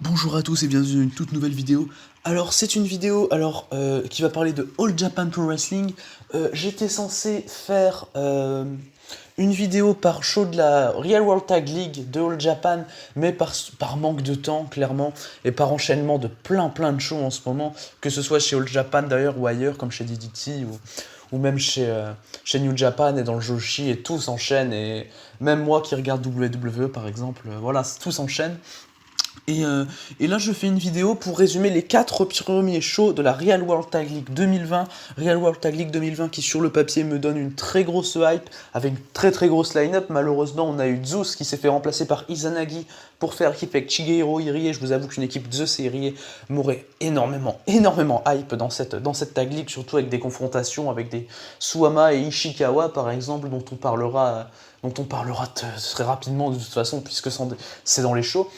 Bonjour à tous et bienvenue dans une toute nouvelle vidéo. Alors c'est une vidéo qui va parler de All Japan Pro Wrestling. J'étais censé faire une vidéo par show de la Real World Tag League de All Japan, mais par manque de temps clairement, et par enchaînement de plein de shows en ce moment, que ce soit chez All Japan d'ailleurs ou ailleurs comme chez DDT ou même chez New Japan et dans le Joshi, et tout s'enchaîne, et même moi qui regarde WWE par exemple, voilà, tout s'enchaîne. Et là, je fais une vidéo pour résumer les 4 premiers shows de la Real World Tag League 2020. Real World Tag League 2020 qui, sur le papier, me donne une très grosse hype, avec une très grosse line-up. Malheureusement, on a eu Zeus qui s'est fait remplacer par Izanagi pour faire équipe avec Chigehiro Irie. Je vous avoue qu'une équipe Zeus et Irie m'aurait énormément hype dans cette Tag League, surtout avec des confrontations avec des Suwama et Ishikawa, par exemple, dont on parlera très rapidement de toute façon, puisque c'est dans les shows.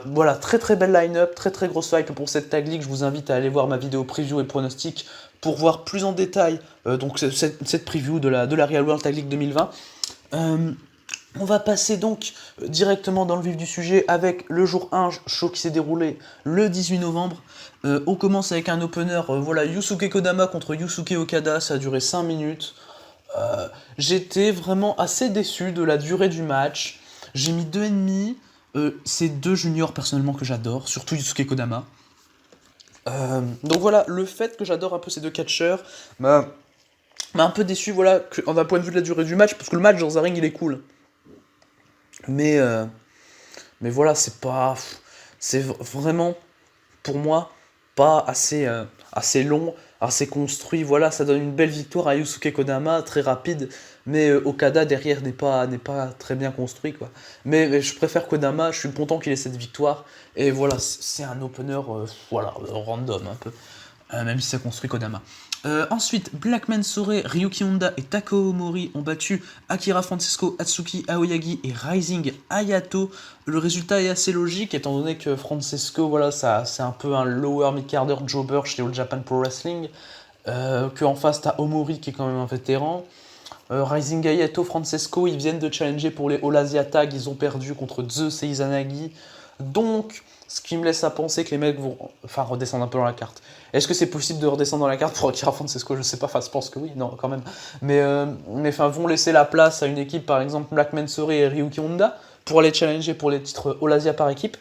Voilà, très belle line-up, très grosse hype pour cette Tag League. Je vous invite à aller voir ma vidéo preview et pronostic pour voir plus en détail cette preview de la Real World Tag League 2020. On va passer donc directement dans le vif du sujet avec le jour 1, show qui s'est déroulé le 18 novembre. On commence avec un opener, voilà, Yusuke Kodama contre Yusuke Okada, ça a duré 5 minutes. J'étais vraiment assez déçu de la durée du match. J'ai mis 2,5. C'est deux juniors personnellement que j'adore, surtout Yusuke Kodama. Donc voilà, le fait que j'adore un peu ces deux catcheurs m'a un peu déçu, voilà, d'un point de vue de la durée du match, parce que le match dans un ring il est cool. Mais, euh, mais voilà, c'est vraiment, pour moi, pas assez long, assez construit. Voilà, ça donne une belle victoire à Yusuke Kodama, très rapide, mais Okada derrière n'est pas très bien construit, quoi. Mais je préfère Kodama, je suis content qu'il ait cette victoire, et voilà, c'est un opener, voilà, random un peu, même si ça construit Kodama. Ensuite, Black Sore, Ryuki Honda et Takao Omori ont battu Akira Francesco, Atsuki Aoyagi et Rising Hayato. Le résultat est assez logique, étant donné que Francesco, voilà, c'est un peu un lower mid-carder jobber chez All Japan Pro Wrestling, qu'en face t'as Omori qui est quand même un vétéran. Rising Hayato, Francesco, ils viennent de challenger pour les All Asia Tag, ils ont perdu contre Zeus et Izanagi. Donc, ce qui me laisse à penser que les mecs vont redescendre un peu dans la carte. Est-ce que c'est possible de redescendre dans la carte pour Akira Francesco? Je sais pas, je pense que oui, non, quand même. Mais vont laisser la place à une équipe, par exemple Black Sore et Ryuki Honda, pour aller challenger pour les titres All Asia par équipe.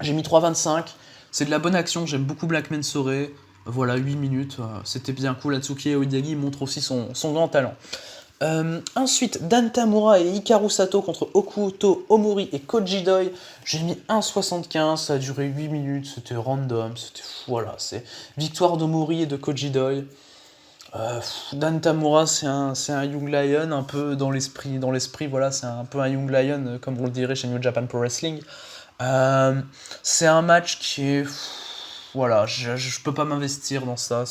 J'ai mis 3,25. C'est de la bonne action, j'aime beaucoup Black Sore. Voilà, 8 minutes, c'était bien cool. Atsuki Aoyagi montre aussi son grand talent. Ensuite, Dan Tamura et Hikaru Sato contre Okuto Omori et Koji Doi. J'ai mis 1,75, ça a duré 8 minutes, c'était random, voilà, c'est victoire d'Omori et de Koji Doi. Dan Tamura, c'est un Young Lion, un peu dans l'esprit, voilà, c'est un peu un Young Lion, comme on le dirait chez New Japan Pro Wrestling. C'est un match qui est... voilà, je peux pas m'investir dans ça,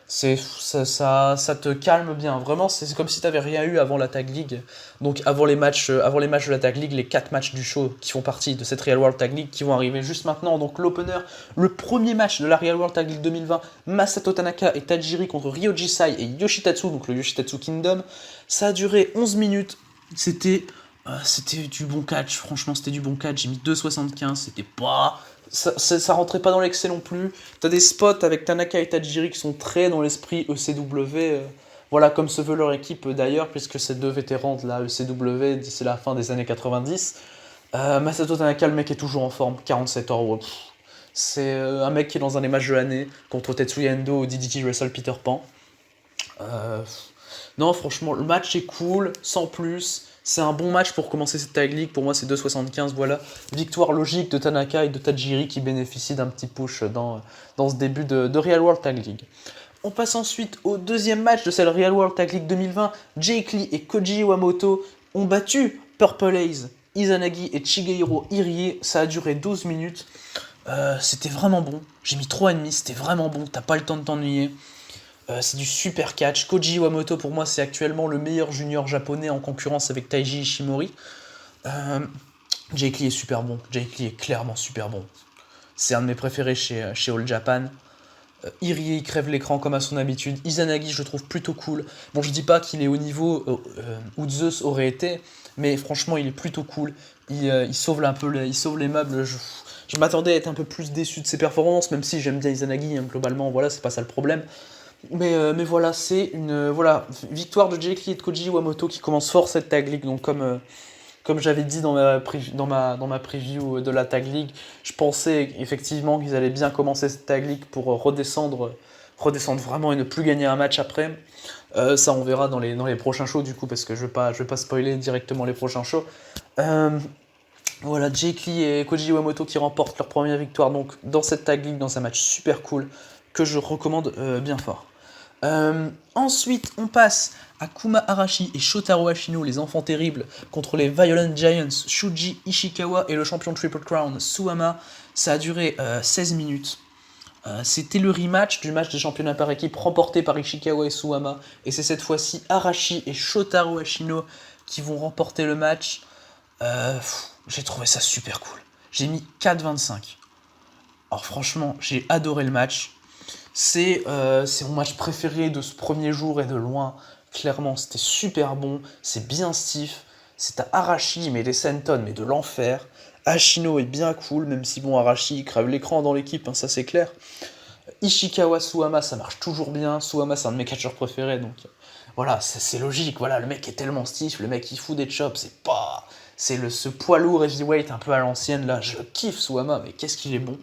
ça te calme bien. Vraiment, c'est comme si tu n'avais rien eu avant la Tag League. Donc avant les matchs de la Tag League, les 4 matchs du show qui font partie de cette Real World Tag League qui vont arriver juste maintenant. Donc l'opener, le premier match de la Real World Tag League 2020, Masato Tanaka et Tajiri contre Ryoji Sai et Yoshitatsu, donc le Yoshitatsu Kingdom. Ça a duré 11 minutes. C'était du bon catch, franchement c'était du bon catch. J'ai mis 2,75, c'était pas... Ça rentrait pas dans l'excès non plus. T'as des spots avec Tanaka et Tajiri qui sont très dans l'esprit ECW. Voilà, comme se veut leur équipe d'ailleurs, puisque c'est deux vétérans de la ECW d'ici la fin des années 90. Masato Tanaka, le mec est toujours en forme, 47 ans. C'est un mec qui est dans un des matchs de l'année contre Tetsuya Endo ou DDT Wrestle Peter Pan. Non, franchement, le match est cool, sans plus. C'est un bon match pour commencer cette Tag League. Pour moi, c'est 2,75. Voilà. Victoire logique de Tanaka et de Tajiri qui bénéficient d'un petit push dans ce début de Real World Tag League. On passe ensuite au deuxième match de cette Real World Tag League 2020. Jake Lee et Koji Iwamoto ont battu Purple Haze, Izanagi et Chigehiro Irie. Ça a duré 12 minutes. C'était vraiment bon. J'ai mis 3,5. C'était vraiment bon. T'as pas le temps de t'ennuyer. C'est du super catch. Koji Iwamoto, pour moi, c'est actuellement le meilleur junior japonais en concurrence avec Taiji Ishimori. Jake Lee est super bon. Jake Lee est clairement super bon. C'est un de mes préférés chez All Japan. Irie, il crève l'écran comme à son habitude. Izanagi, je le trouve plutôt cool. Bon, je dis pas qu'il est au niveau où Zeus aurait été, mais franchement, il est plutôt cool. il sauve un peu il sauve les meubles. Je m'attendais à être un peu plus déçu de ses performances, même si j'aime bien Izanagi, hein, globalement, voilà, c'est pas ça le problème. Mais voilà, c'est une victoire de Jake Lee et de Koji Iwamoto qui commence fort cette Tag League. Donc comme j'avais dit dans ma preview de la Tag League, je pensais effectivement qu'ils allaient bien commencer cette Tag League pour redescendre vraiment et ne plus gagner un match après. Ça on verra dans les prochains shows du coup, parce que je vais pas spoiler directement les prochains shows. Voilà, Jake Lee et Koji Iwamoto qui remportent leur première victoire donc dans cette Tag League, dans un match super cool que je recommande bien fort. Ensuite, on passe à Kuma Arashi et Shotaro Ashino, les enfants terribles, contre les Violent Giants, Shuji Ishikawa et le champion Triple Crown, Suwama. Ça a duré 16 minutes. C'était le rematch du match des championnats par équipe remporté par Ishikawa et Suwama. Et c'est cette fois-ci Arashi et Shotaro Ashino qui vont remporter le match. J'ai trouvé ça super cool. J'ai mis 4,25. Alors franchement, j'ai adoré le match. C'est mon match préféré de ce premier jour et de loin. Clairement, c'était super bon. C'est bien stiff. C'est à Arashi, mais des senton, mais de l'enfer. Ashino est bien cool, même si bon, Arashi il crève l'écran dans l'équipe, hein, ça c'est clair. Ishikawa Suwama, ça marche toujours bien. Suwama, c'est un de mes catcheurs préférés, donc voilà, c'est logique. Voilà, le mec est tellement stiff, le mec il fout des chops, ce poids lourd heavyweight un peu à l'ancienne là. Je kiffe Suwama, mais qu'est-ce qu'il est bon.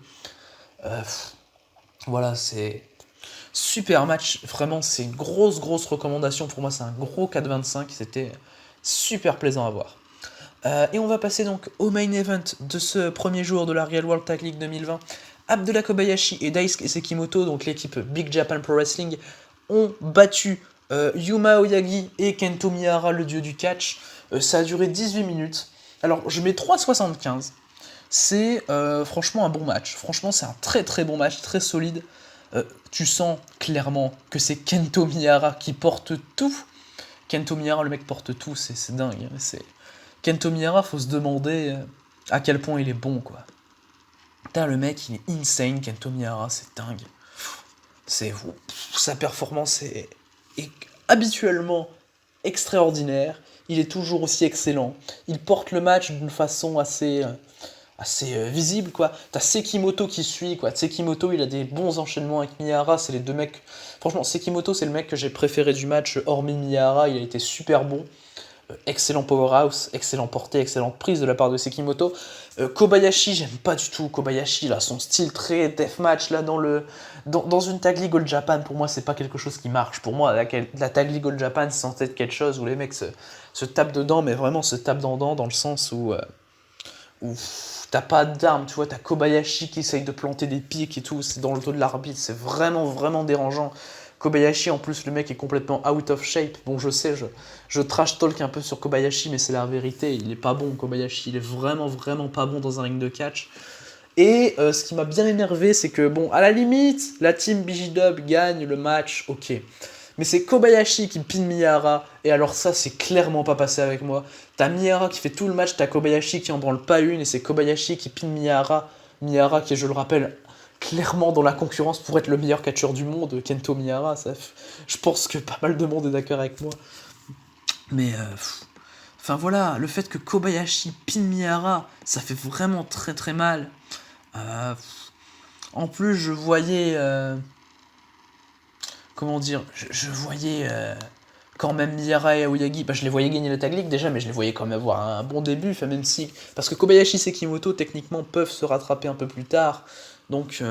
Voilà, c'est super match. Vraiment, c'est une grosse recommandation pour moi. C'est un gros 4,25. C'était super plaisant à voir. Et on va passer donc au main event de ce premier jour de la Real World Tag League 2020. Abdullah Kobayashi et Daisuke Sekimoto, donc l'équipe Big Japan Pro Wrestling, ont battu Yuma Oyagi et Kento Miyahara, le dieu du catch. Ça a duré 18 minutes. Alors, je mets 3,75. C'est franchement un bon match. Franchement, c'est un très bon match, très solide. Tu sens clairement que c'est Kento Miyahara qui porte tout. Kento Miyahara, le mec porte tout, c'est dingue. Hein. Kento Miyahara, faut se demander à quel point il est bon, quoi. Putain, le mec, il est insane, Kento Miyahara, c'est dingue. Sa performance est habituellement extraordinaire. Il est toujours aussi excellent. Il porte le match d'une façon assez visible, quoi. T'as Sekimoto qui suit, quoi. Sekimoto, il a des bons enchaînements avec Miyahara, c'est les deux mecs... Franchement, Sekimoto, c'est le mec que j'ai préféré du match, hormis Miyahara, il a été super bon. Excellent powerhouse, excellent porté, excellente prise de la part de Sekimoto. Kobayashi, j'aime pas du tout Kobayashi, là, son style très deathmatch, là, dans une Tag League All Japan, pour moi, c'est pas quelque chose qui marche. Pour moi, la Tag League All Japan, c'est censé être quelque chose où les mecs se tapent dedans, mais vraiment se tapent dedans dans le sens où t'as pas d'armes, tu vois, t'as Kobayashi qui essaye de planter des pics et tout, c'est dans le dos de l'arbitre, c'est vraiment dérangeant. Kobayashi, en plus, le mec est complètement out of shape. Bon, je sais, je trash talk un peu sur Kobayashi, mais c'est la vérité, il est pas bon, Kobayashi, il est vraiment pas bon dans un ring de catch. Et ce qui m'a bien énervé, c'est que, bon, à la limite, la team BG-Dub gagne le match, ok. Mais c'est Kobayashi qui pin Miyahara, et alors ça, c'est clairement pas passé avec moi. T'as Miyahara qui fait tout le match, t'as Kobayashi qui en branle pas une, et c'est Kobayashi qui pin Miyahara. Miyahara qui est, je le rappelle, clairement dans la concurrence pour être le meilleur catcheur du monde, Kento Miyahara. Je pense que pas mal de monde est d'accord avec moi. Mais, enfin voilà, le fait que Kobayashi pin Miyahara, ça fait vraiment très mal. En plus, je voyais... comment dire, je voyais quand même Miyahara et Aoyagi, je les voyais gagner la Tag League déjà, mais je les voyais quand même avoir un bon début, enfin même si, parce que Kobayashi et Sekimoto techniquement peuvent se rattraper un peu plus tard, donc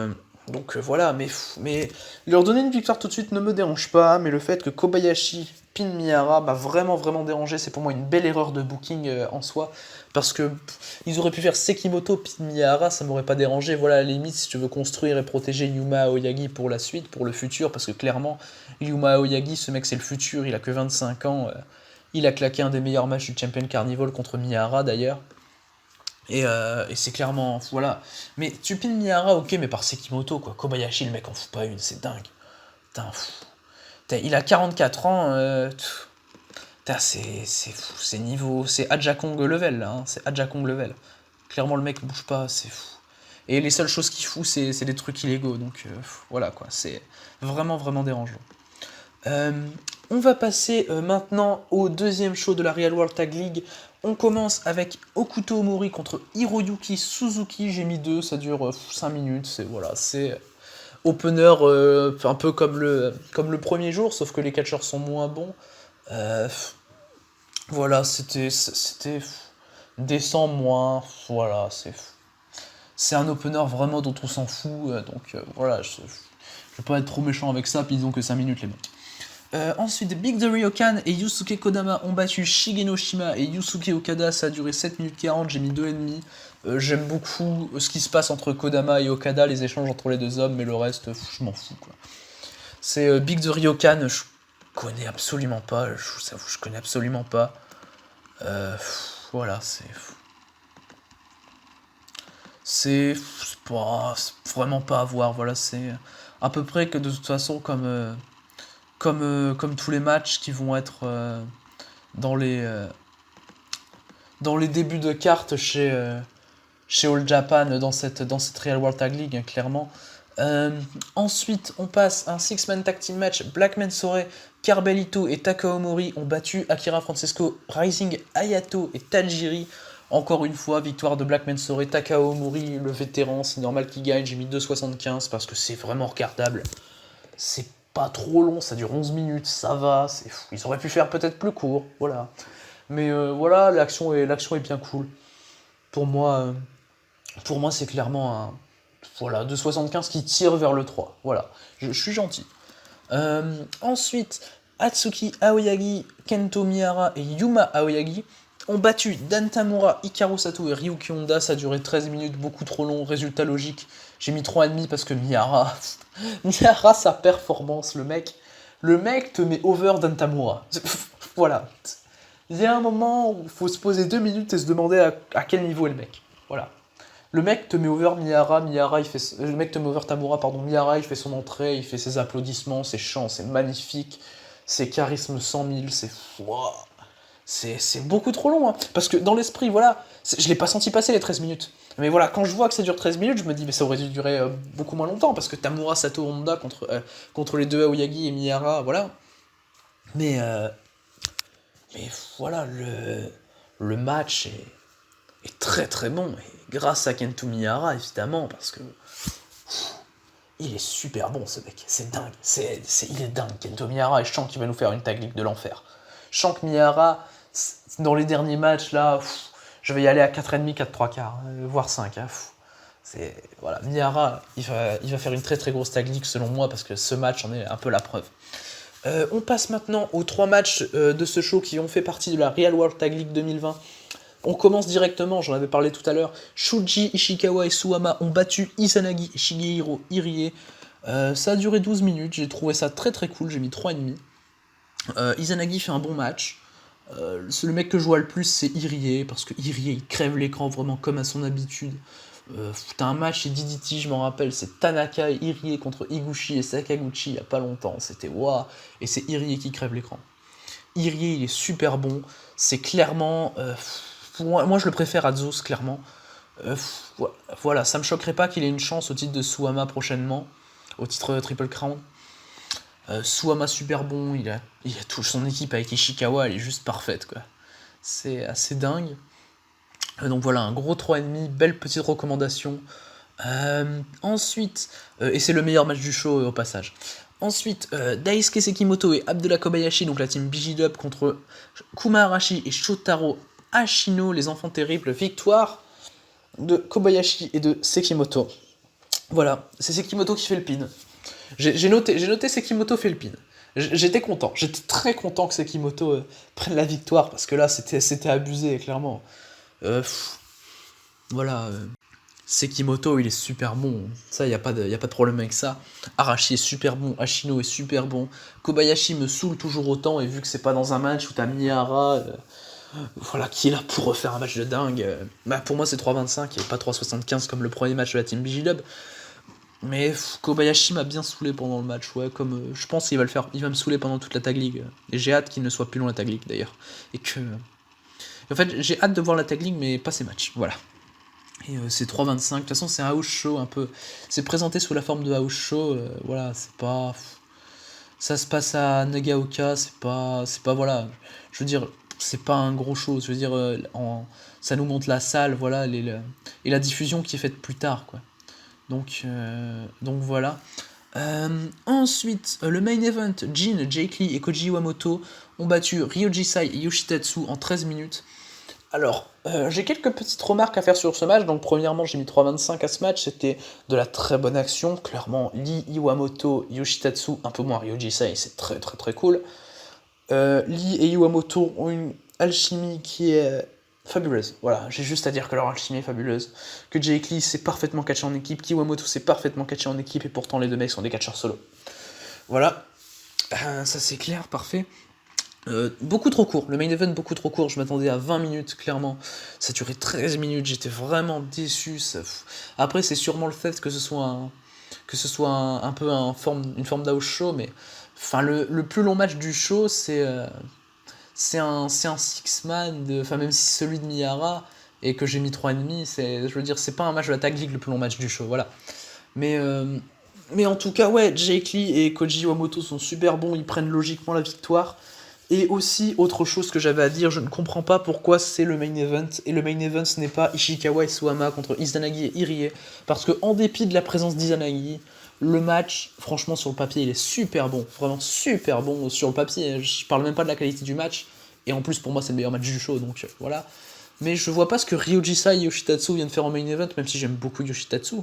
voilà, mais leur donner une victoire tout de suite ne me dérange pas, mais le fait que Kobayashi pin Miyahara m'a vraiment dérangé, c'est pour moi une belle erreur de booking en soi, parce que ils auraient pu faire Sekimoto pin Miyahara, ça m'aurait pas dérangé, voilà, à la limite, si tu veux construire et protéger Yuma Aoyagi pour la suite, pour le futur, parce que clairement, Yuma Aoyagi, ce mec c'est le futur, il a que 25 ans, il a claqué un des meilleurs matchs du Champion Carnival contre Miyahara d'ailleurs, et c'est clairement, voilà. Mais tu pines Miyahara, ok, mais par Sekimoto, quoi. Kobayashi, le mec en fout pas une, c'est dingue. Putain, il a 44 ans, c'est niveau, c'est Ajakong level, là, hein. C'est Ajakong level. Clairement, le mec bouge pas, c'est fou. Et les seules choses qu'il fout, c'est des trucs illégaux, donc voilà, quoi. C'est vraiment dérangeant. On va passer maintenant au deuxième show de la Real World Tag League. On commence avec Okuto Omori contre Hiroyuki Suzuki, j'ai mis 2, ça dure 5 minutes, c'est opener un peu comme le premier jour, sauf que les catcheurs sont moins bons. Euh, voilà, c'était décent moins, voilà, c'est un opener vraiment dont on s'en fout, donc voilà, je vais pas être trop méchant avec ça, puis ils ont que 5 minutes les mecs. Ensuite, Big The Ryokan et Yusuke Kodama ont battu Shigeno Shima et Yusuke Okada, ça a duré 7 minutes 40, j'ai mis 2,5. J'aime beaucoup ce qui se passe entre Kodama et Okada, les échanges entre les deux hommes, mais le reste, je m'en fous, quoi. C'est Big The Ryokan, je connais absolument pas, je vous avoue, je connais absolument pas. Voilà, c'est vraiment pas à voir, voilà, c'est à peu près que de toute façon comme tous les matchs qui vont être dans les, euh, dans les débuts de cartes chez All Japan dans cette Real World Tag League, hein, clairement. Ensuite, on passe à un six-man tag team match. Black Mensore, Carmelito et Takaomori ont battu Akira Francesco, Rising Hayato et Tajiri. Encore une fois, victoire de Black Mensore, Takaomori, le vétéran, c'est normal qu'il gagne. J'ai mis 2,75 parce que c'est vraiment regardable. C'est pas trop long, ça dure 11 minutes, ça va. Ils auraient pu faire peut-être plus court, voilà. Mais voilà, l'action est bien cool. Pour moi, c'est clairement un. Voilà, 2,75 qui tire vers le 3. Voilà, je suis gentil. Ensuite, Atsuki Aoyagi, Kento Miyara et Yuma Aoyagi ont battu Dan Tamura, Hikaru Sato et Ryuki Honda. Ça a duré 13 minutes, beaucoup trop long. Résultat logique, j'ai mis 3,5 parce que Miyara, sa performance, le mec te met over Dan Tamura. Voilà. Il y a un moment où il faut se poser 2 minutes et se demander à quel niveau est le mec. Voilà. Le mec te met over Miyara, le mec te met over Tamura, pardon, Miyara, il fait son entrée, il fait ses applaudissements, ses chants, c'est magnifique, ses charismes 100 000, wow, c'est beaucoup trop long, hein. Parce que dans l'esprit, voilà, je l'ai pas senti passer les 13 minutes. Mais voilà, quand je vois que ça dure 13 minutes, je me dis, mais ça aurait dû durer beaucoup moins longtemps, parce que Tamura, Sato, Honda contre les deux Aoyagi et Miyara, voilà. Mais, voilà, le match est très très bon, et grâce à Kento Miyara, évidemment, parce que il est super bon, ce mec, c'est dingue, il est dingue, Kento Miyara, et je sens qu'il va nous faire une tag league de l'enfer. Je sens que Miyara, dans les derniers matchs, là, je vais y aller à 4,5, 4 3 quarts, voire 5, hein, voilà, Miyara, il va faire une très très grosse tag league selon moi, parce que ce match en est un peu la preuve. On passe maintenant aux 3 matchs de ce show qui ont fait partie de la Real World Tag League 2020. On commence directement, j'en avais parlé tout à l'heure. Shuji, Ishikawa et Suwama ont battu Izanagi et Shigehiro Irie. Ça a duré 12 minutes, j'ai trouvé ça très très cool, j'ai mis 3,5. Izanagi fait un bon match. Le mec que je vois le plus, c'est Irie, parce que Irie, il crève l'écran vraiment comme à son habitude. T'as un match chez DDT, je m'en rappelle, c'est Tanaka et Irie contre Higuchi et Sakaguchi il y a pas longtemps. C'était waouh, et c'est Irie qui crève l'écran. Irie, il est super bon, c'est clairement. Moi, je le préfère à Zeus, clairement. Voilà, ça me choquerait pas qu'il ait une chance au titre de Suwama prochainement, au titre Triple Crown. Suwama super bon, il a tout son équipe avec Ishikawa, elle est juste parfaite, quoi. C'est assez dingue. Donc voilà, un gros 3,5, belle petite recommandation. Ensuite, et c'est le meilleur match du show au passage. Ensuite, Daisuke Sekimoto et Abdullah Kobayashi, donc la team BG-Dub contre Kuma Arashi et Shotaro Ashino, les enfants terribles, victoire de Kobayashi et de Sekimoto. Voilà, c'est Sekimoto qui fait le pin. J'ai noté Sekimoto fait le pin. J'étais content, j'étais très content que Sekimoto prenne la victoire, parce que là, c'était abusé, clairement. Voilà, Sekimoto, il est super bon. Ça, il n'y a pas de problème avec ça. Arashi est super bon, Ashino est super bon. Kobayashi me saoule toujours autant, et vu que c'est pas dans un match où t'as Miyara, voilà, qui est là pour refaire un match de dingue, pour moi c'est 3,25 et pas 3,75 comme le premier match de la team BG-Dub. Mais Kobayashi m'a bien saoulé pendant le match, ouais, comme je pense qu'il va me saouler pendant toute la Tag League. Et j'ai hâte qu'il ne soit plus long la Tag League d'ailleurs. Et que. En fait, j'ai hâte de voir la Tag League, mais pas ces matchs, voilà. Et c'est 3,25. De toute façon, c'est un house show un peu. C'est présenté sous la forme de house show. Voilà, c'est pas. Ça se passe à Nagaoka, c'est pas. Voilà. Je veux dire, c'est pas un gros show. Je veux dire, ça nous montre la salle, voilà, et la diffusion qui est faite plus tard, quoi. Donc voilà. Ensuite, le main event, Jin, Jake Lee et Koji Iwamoto ont battu Ryoji Sai et Yoshitatsu en 13 minutes. Alors, j'ai quelques petites remarques à faire sur ce match. Donc, premièrement, j'ai mis 3,25 à ce match. C'était de la très bonne action. Clairement, Lee, Iwamoto, Yoshitatsu, un peu moins Ryoji Sai, c'est très très très cool. Lee et Iwamoto ont une alchimie qui est fabuleuse. Voilà, j'ai juste à dire que leur alchimie est fabuleuse. Que Jake Lee sait parfaitement catcher en équipe, qu'Iwamoto sait parfaitement catcher en équipe, et pourtant les deux mecs sont des catcheurs solo. Voilà, ça c'est clair, parfait. Beaucoup trop court, le main event beaucoup trop court, je m'attendais à 20 minutes clairement, ça durait 13 minutes, j'étais vraiment déçu. Après c'est sûrement le fait que ce soit un peu une forme d'house show, mais enfin le plus long match du show c'est un six-man, enfin même si c'est celui de Miyara, et que j'ai mis 3,5, je veux dire c'est pas un match de la Tag League le plus long match du show, voilà. Mais en tout cas ouais, Jake Lee et Koji Iwamoto sont super bons, ils prennent logiquement la victoire. Et aussi, autre chose que j'avais à dire, je ne comprends pas pourquoi c'est le main event, et le main event ce n'est pas Ishikawa et Suwama contre Izanagi et Irie, parce que en dépit de la présence d'Izanagi, le match, franchement sur le papier, il est super bon, vraiment super bon sur le papier, je parle même pas de la qualité du match, et en plus pour moi c'est le meilleur match du show, donc voilà. Mais je vois pas ce que Ryoji Sai et Yoshitatsu viennent faire en main event, même si j'aime beaucoup Yoshitatsu,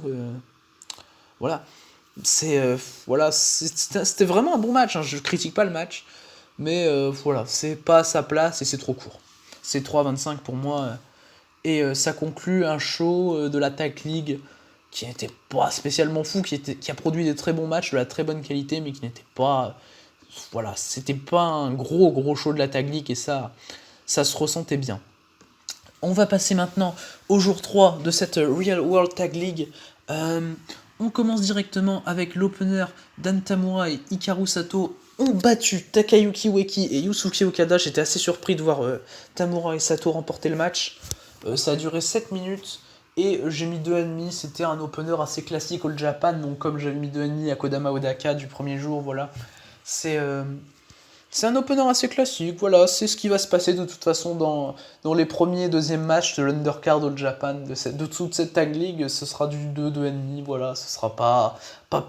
voilà. Voilà, c'était vraiment un bon match, hein, je critique pas le match, mais voilà, c'est pas à sa place et c'est trop court. C'est 3,25 pour moi. Et ça conclut un show de la Tag League qui n'était pas spécialement fou, qui a produit des très bons matchs de la très bonne qualité, mais qui n'était pas. Voilà, c'était pas un gros show de la Tag League et ça se ressentait bien. On va passer maintenant au jour 3 de cette Real World Tag League. On commence directement avec l'opener. Dan Tamura et Hikaru Sato ont battu Takayuki Ueki et Yusuke Okada. J'étais assez surpris de voir Tamura et Sato remporter le match. Ça a duré 7 minutes et j'ai mis 2,5. C'était un opener assez classique All Japan, donc comme j'avais mis 2,5 à Kodama Odaka du premier jour, voilà. C'est un opener assez classique, voilà, c'est ce qui va se passer de toute façon dans les premiers et deuxièmes matchs de l'Undercard All Japan, de toute cette Tag League, ce sera du 2, 2,5, voilà, ce sera pas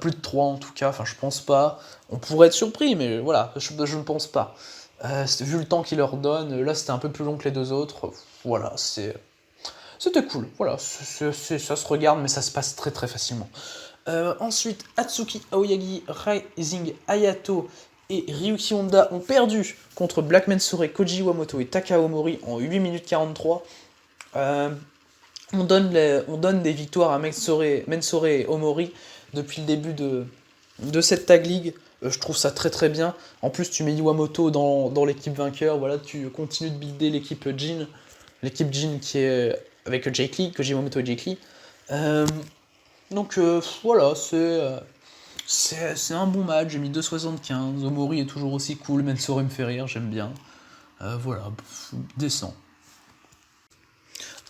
plus de 3 en tout cas, enfin je pense pas, on pourrait être surpris, mais voilà, je ne pense pas. Vu le temps qu'il leur donne, là c'était un peu plus long que les deux autres, voilà, c'était cool, voilà, ça se regarde, mais ça se passe très très facilement. Ensuite, Atsuki Aoyagi, Rising Hayato et Ryuki Honda ont perdu contre Black Mensore, Koji Iwamoto et Taka Omori en 8 minutes 43. On donne des victoires à Mensore et Omori depuis le début de cette Tag League. Je trouve ça très très bien. En plus, tu mets Iwamoto dans l'équipe vainqueur. Voilà, tu continues de builder l'équipe Jin. L'équipe Jin qui est avec Jake Lee, Koji Iwamoto et Jake Lee. Donc voilà, c'est un bon match, j'ai mis 2,75, Omori est toujours aussi cool, Mensore me fait rire, j'aime bien. Voilà, décent.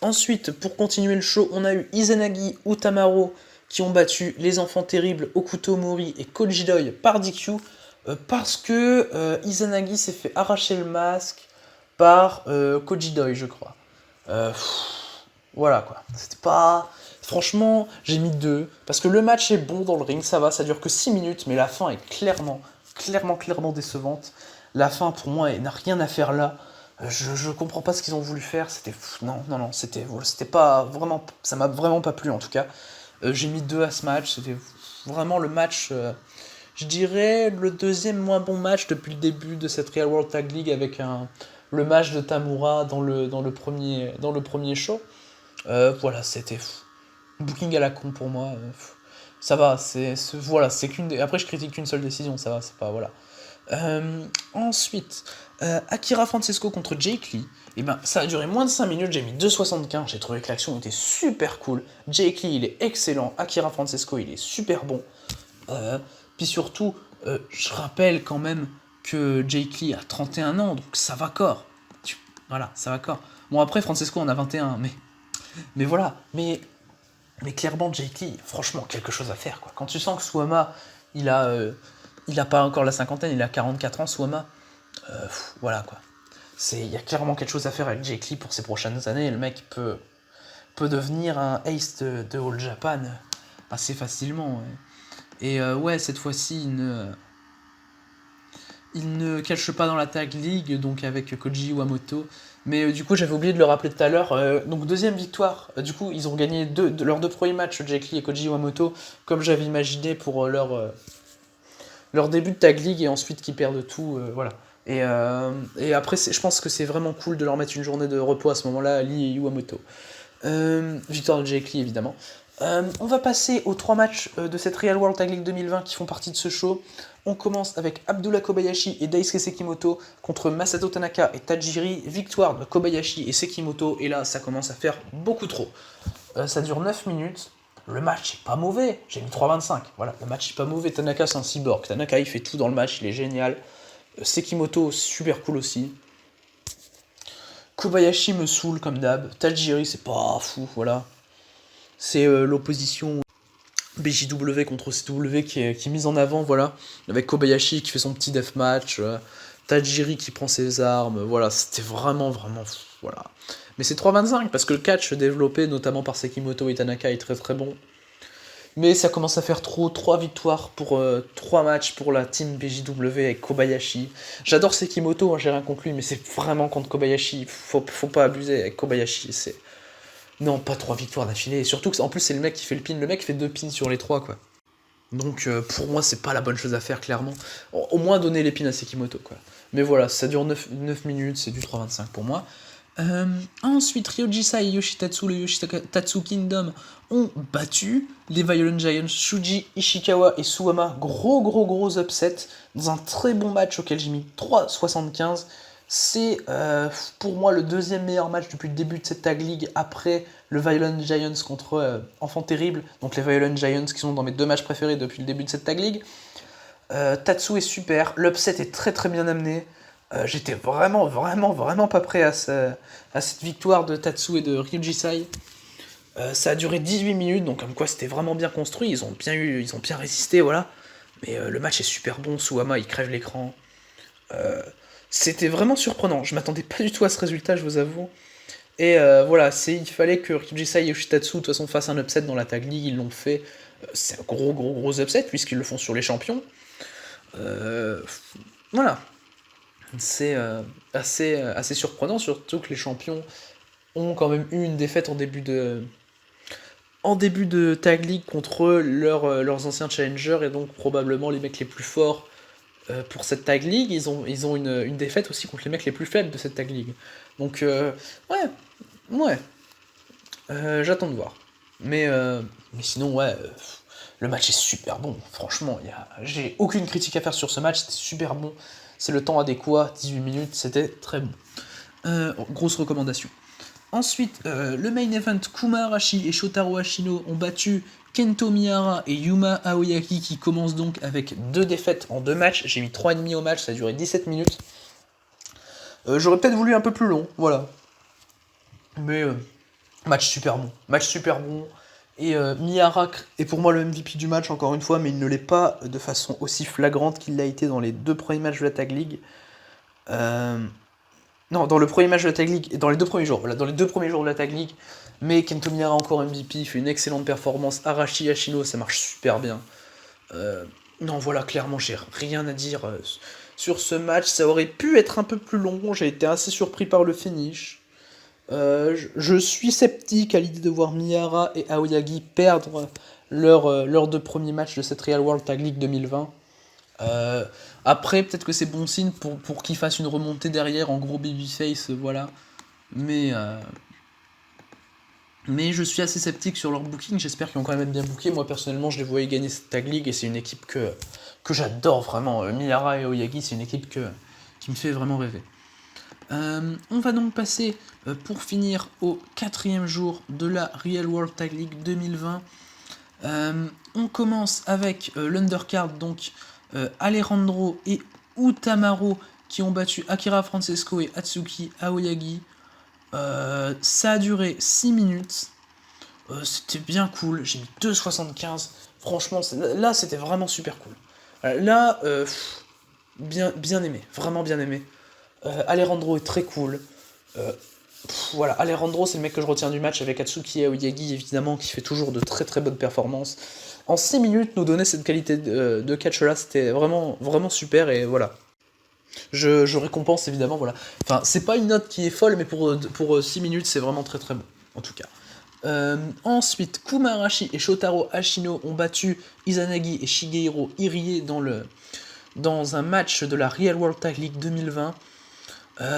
Ensuite, pour continuer le show, on a eu Izanagi, Utamaro qui ont battu les enfants terribles Okuto Mori et Koji Doi par DQ, parce que Izanagi s'est fait arracher le masque par Koji Doi, je crois. Voilà quoi, c'était pas... Franchement, j'ai mis 2, parce que le match est bon dans le ring, ça va, ça dure que 6 minutes, mais la fin est clairement décevante. La fin, pour moi, n'a rien à faire là. Je comprends pas ce qu'ils ont voulu faire, c'était... Non, c'était pas vraiment... Ça m'a vraiment pas plu, en tout cas. J'ai mis 2 à ce match, c'était vraiment le match... je dirais le deuxième moins bon match depuis le début de cette Real World Tag League avec le match de Tamura dans le premier show. Voilà, c'était booking à la con pour moi. Ça va, voilà, c'est qu'une. Après, je critique qu'une seule décision, ça va, c'est pas voilà. Ensuite, Akira Francesco contre Jake Lee. Et ben, ça a duré moins de 5 minutes, j'ai mis 2,75. J'ai trouvé que l'action était super cool. Jake Lee, il est excellent. Akira Francesco, il est super bon. Puis surtout, je rappelle quand même que Jake Lee a 31 ans, donc ça va corps. Voilà, ça va corps. Bon, après, Francesco en a 21, mais voilà. Mais clairement, Jake Lee, franchement, quelque chose à faire, quoi. Quand tu sens que Suwama, il a pas encore la cinquantaine, il a 44 ans, Suwama. Voilà, quoi. Il y a clairement quelque chose à faire avec Jake Lee pour ces prochaines années. Le mec peut devenir un ace de All Japan assez facilement. Ouais. Et ouais, cette fois-ci, il ne cache pas dans la Tag League, donc avec Koji Iwamoto. Mais du coup, j'avais oublié de le rappeler tout à l'heure. Donc, deuxième victoire. Du coup, ils ont gagné leurs 2 premiers matchs, Jake Lee et Koji Iwamoto, comme j'avais imaginé pour leur début de Tag League, et ensuite qu'ils perdent tout. Voilà. Et après, je pense que c'est vraiment cool de leur mettre une journée de repos à ce moment-là, Lee et Iwamoto. Victoire de Jake Lee, évidemment. On va passer aux 3 matchs de cette Real World Tag League 2020 qui font partie de ce show. On commence avec Abdullah Kobayashi et Daisuke Sekimoto contre Masato Tanaka et Tajiri. Victoire de Kobayashi et Sekimoto. Et là, ça commence à faire beaucoup trop. Ça dure 9 minutes. Le match est pas mauvais. J'ai mis 3,25. Voilà, le match est pas mauvais. Tanaka, c'est un cyborg. Tanaka, il fait tout dans le match. Il est génial. Sekimoto, super cool aussi. Kobayashi me saoule comme d'hab. Tajiri, c'est pas fou, voilà. C'est l'opposition BJW contre CW qui est mise en avant, voilà. Avec Kobayashi qui fait son petit deathmatch, Tajiri qui prend ses armes, voilà. C'était vraiment fou, voilà. Mais c'est 3,25 parce que le catch développé notamment par Sekimoto et Tanaka est très très bon. Mais ça commence à faire trop, 3 victoires pour 3 matchs pour la team BJW avec Kobayashi. J'adore Sekimoto, hein, j'ai rien contre lui, mais c'est vraiment contre Kobayashi. Faut pas abuser avec Kobayashi, c'est... Non, pas 3 victoires d'affilée. Et surtout que, en plus, c'est le mec qui fait le pin. Le mec fait 2 pins sur les 3, quoi. Donc, pour moi, c'est pas la bonne chose à faire, clairement. Au moins, donner les pins à Sekimoto, quoi. Mais voilà, ça dure 9 minutes, c'est du 3,25 pour moi. Ensuite, Ryojisai et Yoshitatsu, le Yoshitatsu Kingdom, ont battu les Violent Giants, Shuji, Ishikawa et Suwama. Gros upset, dans un très bon match auquel j'ai mis 3,75. C'est pour moi le 2e meilleur match depuis le début de cette Tag League, après le Violent Giants contre Enfant Terrible. Donc les Violent Giants qui sont dans mes 2 matchs préférés depuis le début de cette Tag League. Tatsu est super, l'upset est très très bien amené. J'étais vraiment pas prêt à cette victoire de Tatsu et de Ryujisai. Ça a duré 18 minutes, donc comme quoi c'était vraiment bien construit, ils ont bien résisté, voilà. Mais le match est super bon, Suwama il crève l'écran. C'était vraiment surprenant, je m'attendais pas du tout à ce résultat, je vous avoue. Et voilà, il fallait que Ryujisai et Yoshitatsu de toute façon fassent un upset dans la Tag League, ils l'ont fait. C'est un gros upset puisqu'ils le font sur les champions. Voilà. C'est assez surprenant, surtout que les champions ont quand même eu une défaite en début de Tag League contre leurs anciens challengers, et donc probablement les mecs les plus forts pour cette Tag League. Ils ont une défaite aussi contre les mecs les plus faibles de cette Tag League. Donc, ouais. J'attends de voir. Mais sinon, ouais, le match est super bon. Franchement, j'ai aucune critique à faire sur ce match, c'était super bon. C'est le temps adéquat, 18 minutes, c'était très bon. Grosse recommandation. Ensuite, le main event, Kuma Arashi et Shotaro Ashino ont battu Kento Miyara et Yuma Aoyagi, qui commence donc avec 2 défaites en 2 matchs. J'ai mis 3,5 au match, ça a duré 17 minutes. J'aurais peut-être voulu un peu plus long, voilà. Mais match super bon. Et Miyara est pour moi le MVP du match, encore une fois, mais il ne l'est pas de façon aussi flagrante qu'il l'a été dans les 2 premiers matchs de la Tag League. Non, dans le premier match de la Tag League, et dans les 2 premiers jours, voilà, dans les 2 premiers jours de la Tag League. Mais Kento Miyara encore MVP, il fait une excellente performance. Arashi Ashino, ça marche super bien. Non, voilà, clairement, j'ai rien à dire sur ce match. Ça aurait pu être un peu plus long, j'ai été assez surpris par le finish. Je suis sceptique à l'idée de voir Miyara et Aoyagi perdre leurs 2 premiers matchs de cette Real World Tag League 2020. Après, peut-être que c'est bon signe pour qu'ils fassent une remontée derrière en gros babyface, voilà. Mais je suis assez sceptique sur leur booking, j'espère qu'ils vont quand même être bien bookés. Moi personnellement, je les voyais gagner cette Tag League et c'est une équipe que j'adore vraiment. Miyara et Aoyagi, c'est une équipe qui me fait vraiment rêver. On va donc passer pour finir au 4e jour de la Real World Tag League 2020. On commence avec l'undercard, donc Alejandro et Utamaro qui ont battu Akira Francesco et Atsuki Aoyagi. Ça a duré 6 minutes. C'était bien cool. J'ai mis 2,75. Franchement, là, c'était vraiment super cool. Là, bien aimé. Vraiment bien aimé. Alejandro est très cool. Voilà, Alejandro, c'est le mec que je retiens du match avec Atsuki Aoyagi, évidemment, qui fait toujours de très très bonnes performances. En 6 minutes, nous donner cette qualité de catch-là, c'était vraiment, vraiment super, et voilà. Je récompense, évidemment, voilà. Enfin, c'est pas une note qui est folle, mais pour 6 minutes, c'est vraiment très très bon, en tout cas. Ensuite, Kuma Arashi et Shotaro Ashino ont battu Izanagi et Shigehiro Irie dans un match de la Real World Tag League 2020.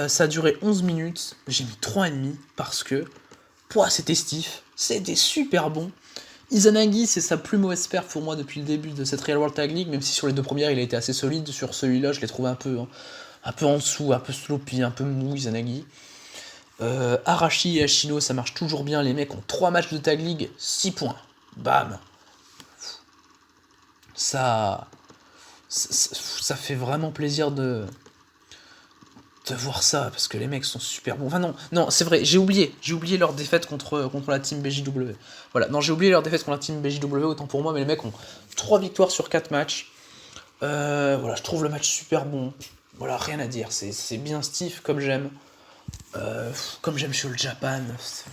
Ça a duré 11 minutes, j'ai mis 3,5 parce que c'était stiff, c'était super bon. Izanagi, c'est sa plus mauvaise perf pour moi depuis le début de cette Real World Tag League, même si sur les deux premières il a été assez solide, sur celui-là je l'ai trouvé un peu en dessous, un peu sloppy, un peu mou Izanagi. Arashi et Ashino, ça marche toujours bien, les mecs ont 3 matchs de Tag League, 6 points. Bam. Ça fait vraiment plaisir de voir ça, parce que les mecs sont super bons. Enfin non, c'est vrai, j'ai oublié leur défaite contre la team BJW. Voilà, non, j'ai oublié leur défaite contre la team BJW, autant pour moi, mais les mecs ont 3 victoires sur 4 matchs. Voilà, je trouve le match super bon. Voilà, rien à dire, c'est bien stiff, comme j'aime. Comme j'aime sur le Japan.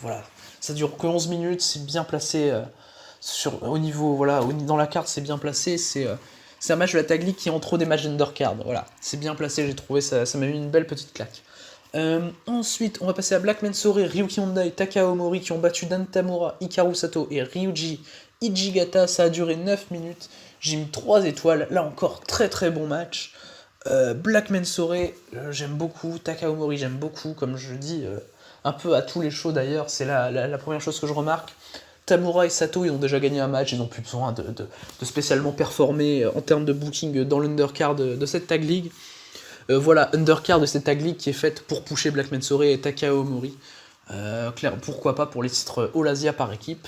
Voilà, ça dure que 11 minutes, c'est bien placé au niveau, voilà, dans la carte, c'est bien placé, c'est un match de la Tag League qui est en trop des matchs d'undercard. Voilà, c'est bien placé, j'ai trouvé ça m'a mis une belle petite claque. Ensuite, on va passer à Black Mensore, Ryuki Honda et Takao Omori qui ont battu Dan Tamura, Hikaru Sato et Ryuji Ichigata. Ça a duré 9 minutes. J'ai mis 3 étoiles. Là encore, très très bon match. Black Mensore, j'aime beaucoup. Takao Omori, j'aime beaucoup. Comme je dis un peu à tous les shows d'ailleurs, c'est la première chose que je remarque. Tamura et Sato, ils ont déjà gagné un match, ils n'ont plus besoin de spécialement performer en termes de booking dans l'undercard de cette Tag League. Voilà, undercard de cette Tag League qui est faite pour pusher Black Mensore et Takao Omori. Pourquoi pas pour les titres All Asia par équipe.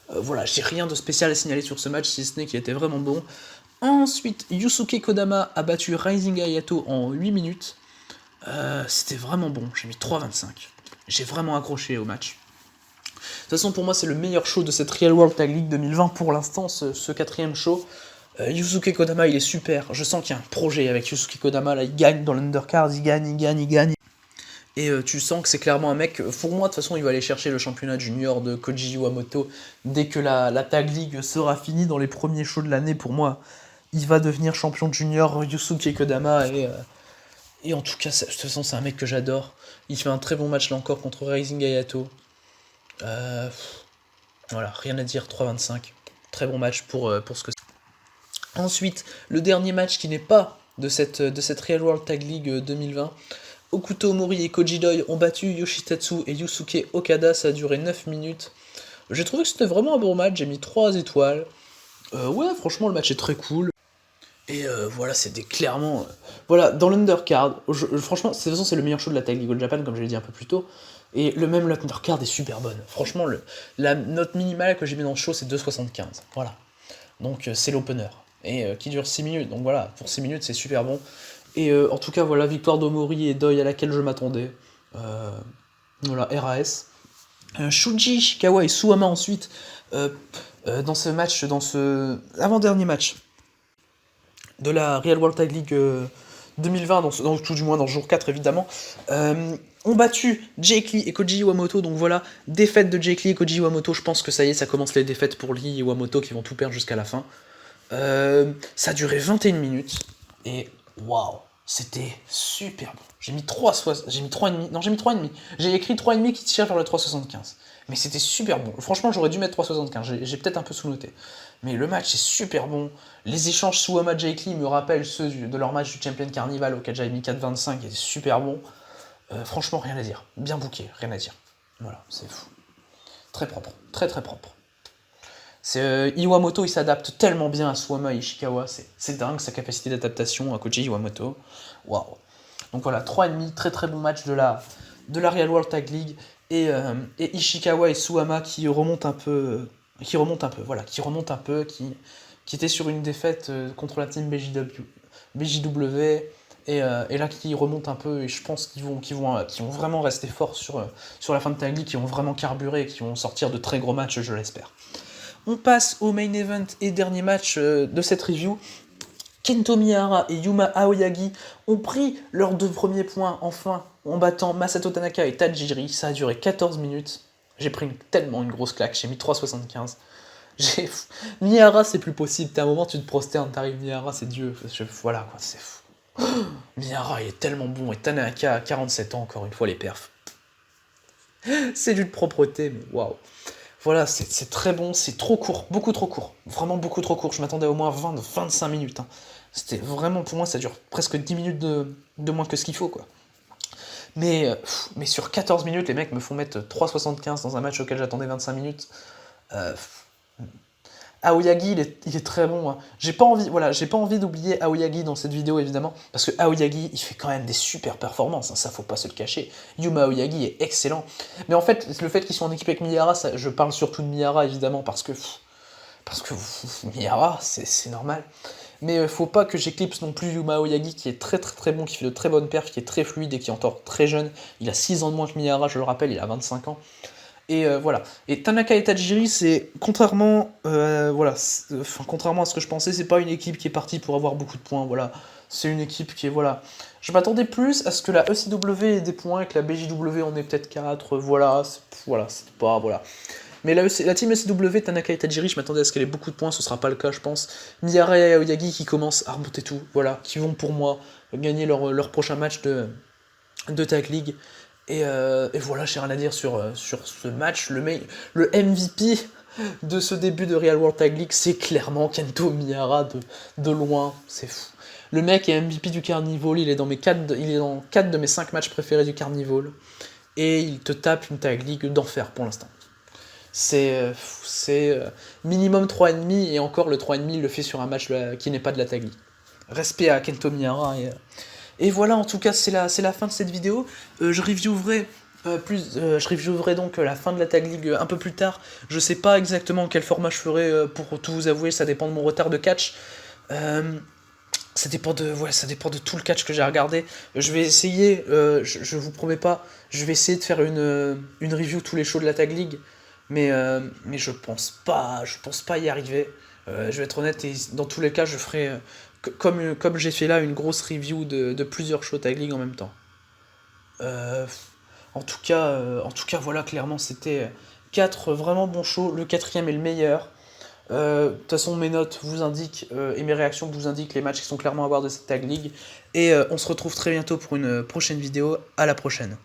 Voilà, j'ai rien de spécial à signaler sur ce match, si ce n'est qu'il était vraiment bon. Ensuite, Yusuke Kodama a battu Rising Hayato en 8 minutes. C'était vraiment bon, j'ai mis 3,25. J'ai vraiment accroché au match. De toute façon, pour moi, c'est le meilleur show de cette Real World Tag League 2020 pour l'instant, ce 4ème show. Yusuke Kodama, il est super. Je sens qu'il y a un projet avec Yusuke Kodama. Là, il gagne dans l'undercard, il gagne. Et tu sens que c'est clairement un mec. Pour moi, de toute façon, il va aller chercher le championnat junior de Koji Iwamoto dès que la Tag League sera finie dans les premiers shows de l'année. Pour moi, il va devenir champion junior Yusuke Kodama. Et en tout cas, de toute façon, c'est un mec que j'adore. Il fait un très bon match là encore contre Rising Hayato. Voilà, rien à dire, 3,25. Très bon match pour ce que c'est. Ensuite, le dernier match qui n'est pas de cette Real World Tag League 2020. Okuto Omori et Koji Doi ont battu Yoshitatsu et Yusuke Okada, ça a duré 9 minutes. J'ai trouvé que c'était vraiment un bon match, j'ai mis 3 étoiles. Ouais, franchement, le match est très cool. Et voilà, c'était clairement... voilà, dans l'undercard, franchement, de toute façon, c'est le meilleur show de la Tag League All Japan, comme je l'ai dit un peu plus tôt. Et l'undercard est super bonne. Franchement, la note minimale que j'ai mis dans le show, c'est 2,75. Voilà. Donc, c'est l'opener. Et qui dure 6 minutes. Donc voilà, pour 6 minutes, c'est super bon. Et en tout cas, voilà, victoire d'Omori et Doi à laquelle je m'attendais. Voilà, RAS. Shuji Ishikawa et Suwama ensuite, dans ce match, dans ce avant-dernier match de la Real World Tag League 2020, tout du moins dans le jour 4 évidemment, ont battu Jake Lee et Koji Iwamoto. Donc voilà, défaite de Jake Lee et Koji Iwamoto. Je pense que ça y est, ça commence les défaites pour Lee et Iwamoto qui vont tout perdre jusqu'à la fin. Ça a duré 21 minutes. Et waouh, c'était super bon. J'ai mis 3,5. Non, j'ai mis 3,5. J'ai écrit 3,5 qui tire vers le 3,75. Mais c'était super bon. Franchement, j'aurais dû mettre 3,75. J'ai peut-être un peu sous-noté. Mais le match est super bon. Les échanges Suwama Jake Lee me rappellent ceux de leur match du Champion Carnival auquel j'avais mis 4,25. Qui était super bon. Franchement, rien à dire. Bien booké, rien à dire. Voilà, c'est fou. Très propre. Très très propre. Iwamoto, il s'adapte tellement bien à Suwama et Ishikawa, c'est dingue sa capacité d'adaptation à Koji Iwamoto. Waouh. Donc voilà, 3,5, très très bon match de la Real World Tag League, et Ishikawa et Suwama qui remontent un peu, qui étaient sur une défaite contre la team BJW, et là qui remontent un peu, et je pense qu'ils vont vraiment rester forts sur la fin de Tag League, qui vont vraiment carburer, et qui vont sortir de très gros matchs, je l'espère. On passe au main event et dernier match de cette review. Kento Miyahara et Yuma Aoyagi ont pris leurs 2 premiers points enfin en battant Masato Tanaka et Tajiri. Ça a duré 14 minutes. J'ai pris tellement une grosse claque, j'ai mis 3,75. J'ai... Miyahara, c'est plus possible. T'as un moment, tu te prosternes, t'arrives Miyahara, c'est Dieu. Voilà, quoi, c'est fou. Miyahara, il est tellement bon. Et Tanaka, à 47 ans, encore une fois, les perfs. C'est d'une propreté, mais waouh. Voilà, c'est très bon, c'est trop court, beaucoup trop court. Vraiment beaucoup trop court. Je m'attendais au moins 20-25 minutes. Hein. C'était vraiment, pour moi, ça dure presque 10 minutes de moins que ce qu'il faut, quoi. Mais sur 14 minutes, les mecs me font mettre 3,75 dans un match auquel j'attendais 25 minutes. Euh, Aoyagi, il est très bon. Hein. J'ai pas envie d'oublier Aoyagi dans cette vidéo, évidemment, parce que Aoyagi, il fait quand même des super performances, hein, ça faut pas se le cacher. Yuma Aoyagi est excellent. Mais en fait, le fait qu'ils soient en équipe avec Miyahara, je parle surtout de Miyahara, évidemment, parce que Miyahara, c'est normal. Mais faut pas que j'éclipse non plus Yuma Aoyagi, qui est très très très bon, qui fait de très bonnes perfs, qui est très fluide et qui est encore très jeune. Il a 6 ans de moins que Miyahara, je le rappelle, il a 25 ans. Et voilà. Et Tanaka et Tajiri, c'est contrairement à ce que je pensais, c'est pas une équipe qui est partie pour avoir beaucoup de points. Voilà. C'est une équipe qui est voilà. Je m'attendais plus à ce que la ECW ait des points et que la BJW en ait peut-être 4. Voilà. C'est pas voilà. Mais la team ECW, Tanaka et Tajiri, je m'attendais à ce qu'elle ait beaucoup de points, ce sera pas le cas, je pense. Miyara et Aoyagi qui commencent à remonter tout, voilà, qui vont pour moi gagner leur prochain match de Tag League. Et voilà, j'ai rien à dire sur ce match. Le MVP de ce début de Real World Tag League, c'est clairement Kento Miyahara de loin. C'est fou. Le mec est MVP du Carnival, il est dans 4 de mes 5 matchs préférés du Carnival. Et il te tape une Tag League d'enfer pour l'instant. C'est minimum 3,5 et encore le 3,5 il le fait sur un match qui n'est pas de la Tag League. Respect à Kento Miyahara et voilà, en tout cas, c'est la fin de cette vidéo. Je reviewerai donc la fin de la Tag League un peu plus tard. Je sais pas exactement quel format je ferai, pour tout vous avouer, ça dépend de mon retard de catch. Ça dépend de tout le catch que j'ai regardé. Je vais essayer, je vous promets pas, je vais essayer de faire une review tous les shows de la Tag League. Mais je pense pas y arriver. Je vais être honnête, et dans tous les cas, je ferai, comme j'ai fait là, une grosse review de plusieurs shows Tag League en même temps. En tout cas, voilà, clairement, c'était 4 vraiment bons shows. Le 4e est le meilleur. De toute façon, mes notes vous indiquent, et mes réactions vous indiquent les matchs qui sont clairement à voir de cette Tag League. Et on se retrouve très bientôt pour une prochaine vidéo. À la prochaine.